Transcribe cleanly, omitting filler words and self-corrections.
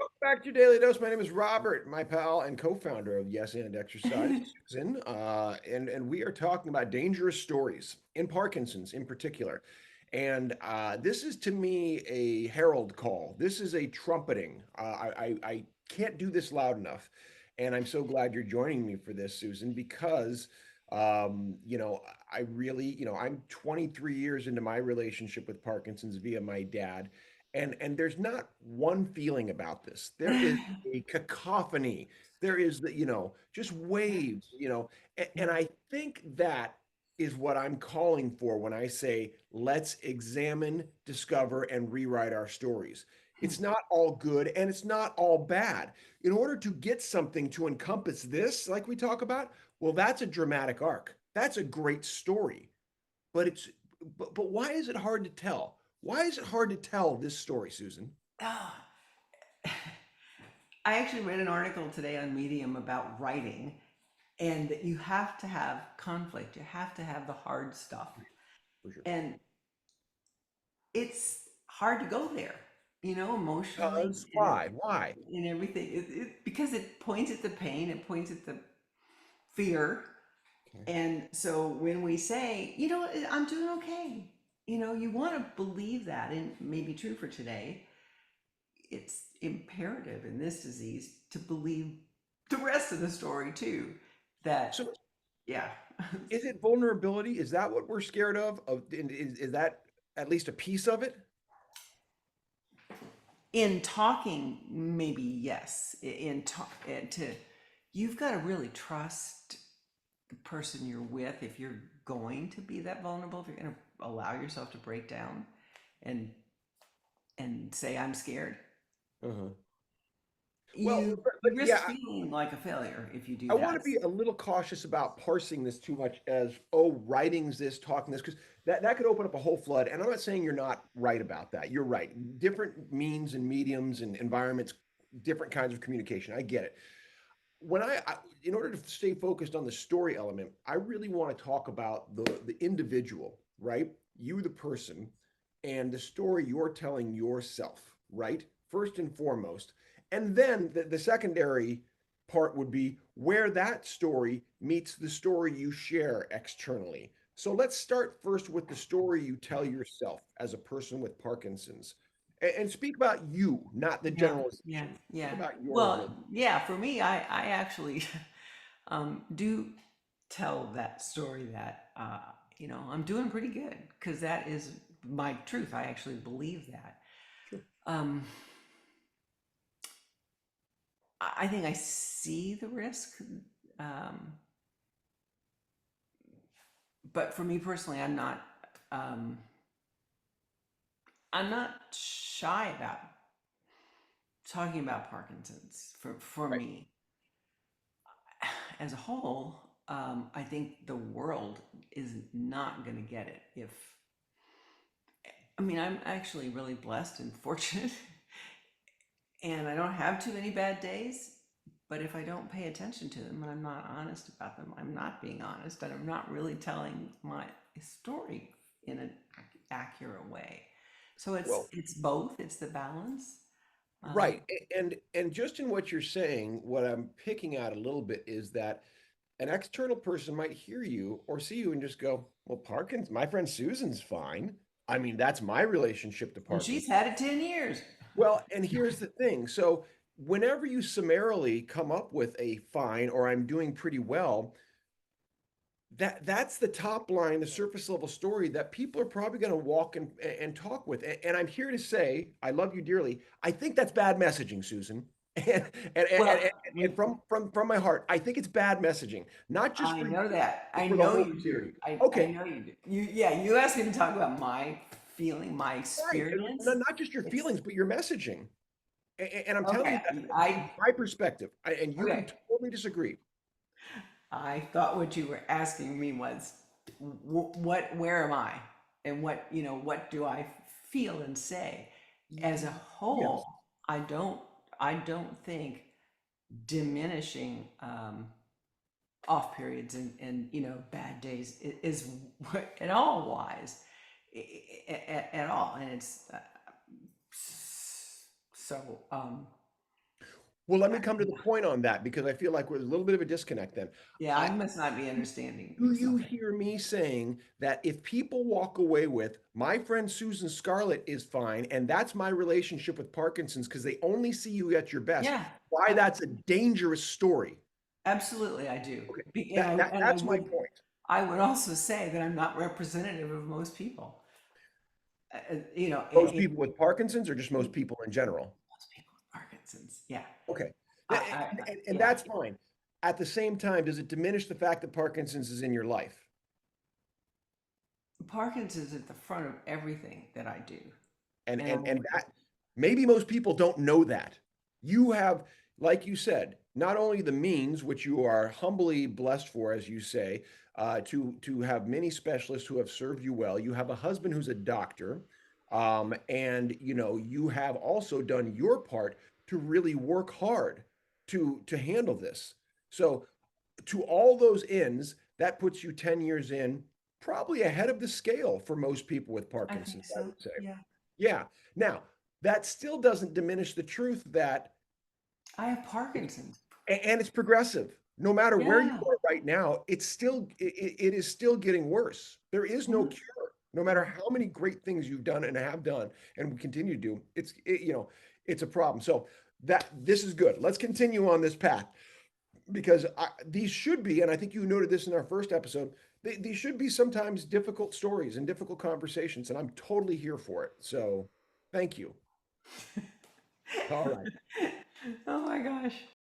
Welcome back to your Daily Dose. My name is Robert, my pal and co-founder of Yes and Exercise, Susan, and we are talking about dangerous stories in Parkinson's in particular. And this is to me a herald call. This is a trumpeting. I can't do this loud enough, and I'm so glad you're joining me for this, Susan, because you know I really, I'm 23 years into my relationship with Parkinson's via my dad. And there's not one feeling about this. There is a cacophony. There is the, just waves, and I think that is what I'm calling for when I say, let's examine, discover, and rewrite our stories. It's not all good and it's not all bad. In order to get something to encompass this, like we talk about, well, that's a dramatic arc. That's a great story. But it's but why is it hard to tell? Why is it hard to tell this story, Susan? Ah, I actually read an article today on Medium about writing, and that you have to have conflict. You have to have the hard stuff. For sure. And it's hard to go there, emotionally Because why? Why? and everything. Because it points at the pain, it points at the fear. Okay. And so when we say, I'm doing okay, you want to believe that, and it may be true for today. It's imperative in this disease to believe the rest of the story too. That, So yeah. is it vulnerability? Is that what we're scared of? Is that at least a piece of it? In talking, maybe yes. In talk, you've got to really trust the person you're with if you're going to be that vulnerable. If you're going to allow yourself to break down and say I'm scared, Uh-huh. Well, you but risk yeah, feeling like a failure if you do I want to that. be a little cautious about parsing this too much as, oh, writing's this, talking this, because that could open up a whole flood. And I'm not saying you're not right about that. You're right. Different means and mediums and environments, different kinds of communication. I get it. In order to stay focused on the story element, I really want to talk about the individual, right? You, the person, and the story you're telling yourself, right? First and foremost. And then the secondary part would be where that story meets the story you share externally. So let's start first with the story you tell yourself as a person with Parkinson's. And speak about you, not the Yeah, yeah, generalization. Speak yeah. about yours a Well, little bit. yeah, for me, I actually do tell that story that, I'm doing pretty good because that is my truth. I actually believe that. Sure. Um, I think I see the risk. Um, but for me personally, um, I'm not shy about talking about Parkinson's for Right. me. As a whole, I think the world is not going to get it. I'm actually really blessed and fortunate, and I don't have too many bad days. But if I don't pay attention to them and I'm not honest about them, I'm not being honest, and I'm not really telling my story in an accurate way. So Well, it's both. It's the balance. Um, right. And just in what you're saying, what I'm picking out a little bit is that an external person might hear you or see you and just go, "Well, Parkins, my friend Susan's fine. I mean, that's my relationship to and she's Parkinson's." had it 10 years. Well, and here's the thing. So, whenever you summarily come up with a fine or I'm doing pretty well, that's the top line, the surface level story that people are probably going to walk and talk with. And I'm here to say, I love you dearly. I think that's bad messaging, Susan. And and and, Well, and, and from my heart, I think it's bad messaging, not just I for you, know that. but I for the know whole you do. community. I Okay, know you do. Yeah, you asked me to talk about my feeling, my right. And experience. not just your It's feelings, but your messaging. And I'm telling okay. you that from I my perspective, and you can okay. totally disagree. I thought what you were asking me was where am I? And what do I feel and say? As a Yes. whole, I don't think diminishing off periods and bad days is at all wise at all, and it's so Well, let me come to the point on that because I feel like there's a little bit of a disconnect then. Yeah, I I must not be understanding Do you something. hear me saying that if people walk away with my friend Susan Scarlett is fine and that's my relationship with Parkinson's because they only see you at your best, Yeah, why ab- that's a dangerous story? absolutely, I do. Okay, And that's my point. I would also say that I'm not representative of most people. You know, Most people with Parkinson's or just most in people in general? most people with Parkinson's. Yeah, Okay. And yeah. that's fine. At the same time, does it diminish the fact that Parkinson's is in your life? Parkinson's is at the front of everything that I do, And and and I'm and aware. that maybe most people don't know that. You have, like you said, not only the means, which you are humbly blessed for, as you say, to have many specialists who have served you well. You have a husband who's a doctor, and you have also done your part to really work hard to handle this. So to all those ends, that puts you 10 years in, probably ahead of the scale for most people with I think Parkinson's, I so. would say. Yeah, Yeah. Now, that still doesn't diminish the truth that I have Parkinson's. and it's progressive. No matter where you Yeah. are right now, it is still getting worse. There is no Mhm. cure. No matter how many great things you've done and have done and we continue to do, it's a problem. So that this is good. Let's continue on this path because these should be, and I think you noted this in our first episode, these should be sometimes difficult stories and difficult conversations, and I'm totally here for it. So thank you. All right. Oh my gosh.